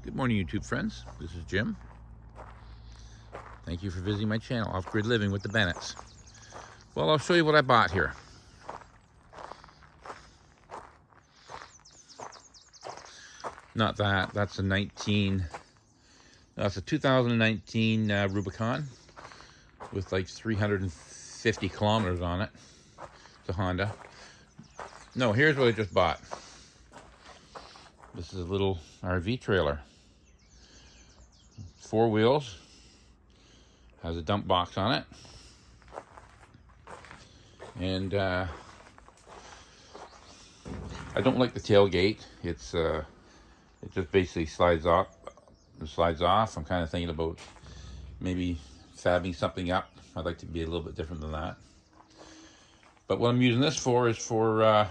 Good morning, YouTube friends. This is Jim. Thank you for visiting my channel, Off-Grid Living with the Bennetts. Well, I'll show you what I bought here. Not that. That's a 2019 Rubicon with like 350 kilometers on it. It's a Honda. No, here's what I just bought. This is a little RV trailer. 4 wheels. Has a dump box on it. And I don't like the tailgate. It just basically slides off. I'm kind of thinking about maybe fabbing something up. I'd like to be a little bit different than that. But what I'm using this for is for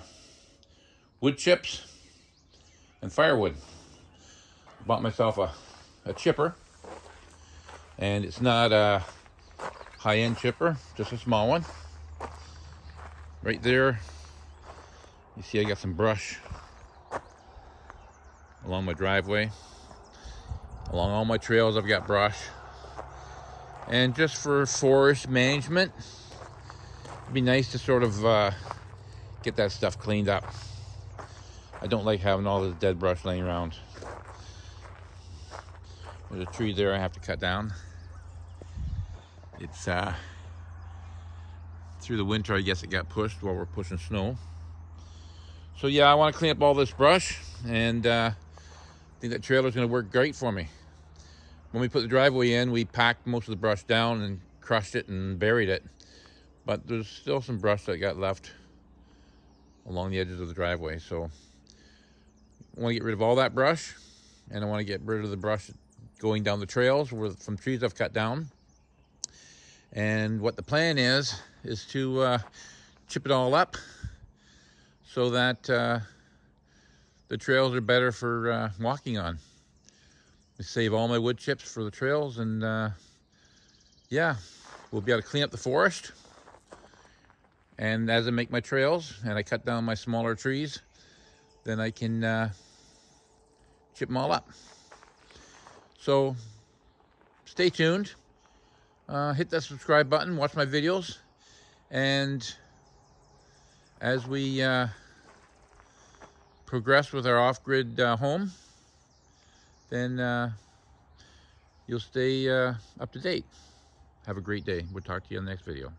wood chips and firewood. Bought myself a chipper, and it's not a high-end chipper, just a small one. Right there, you see I got some brush along my driveway. Along all my trails I've got brush. And just for forest management, it'd be nice to sort of get that stuff cleaned up. I don't like having all this dead brush laying around. There's a tree there I have to cut down. It's through the winter, I guess it got pushed while we're pushing snow. So yeah, I want to clean up all this brush, and I think that trailer's going to work great for me. When we put the driveway in, we packed most of the brush down and crushed it and buried it. But there's still some brush that got left along the edges of the driveway. So I want to get rid of all that brush, and I want to get rid of the brush going down the trails from trees I've cut down. And what the plan is to chip it all up so that the trails are better for walking on. I save all my wood chips for the trails, and yeah, we'll be able to clean up the forest. And as I make my trails and I cut down my smaller trees, then I can chip them all up. So stay tuned. Hit that subscribe button, watch my videos, and as we progress with our off-grid home, then you'll stay up to date. Have a great day. We'll talk to you in the next video.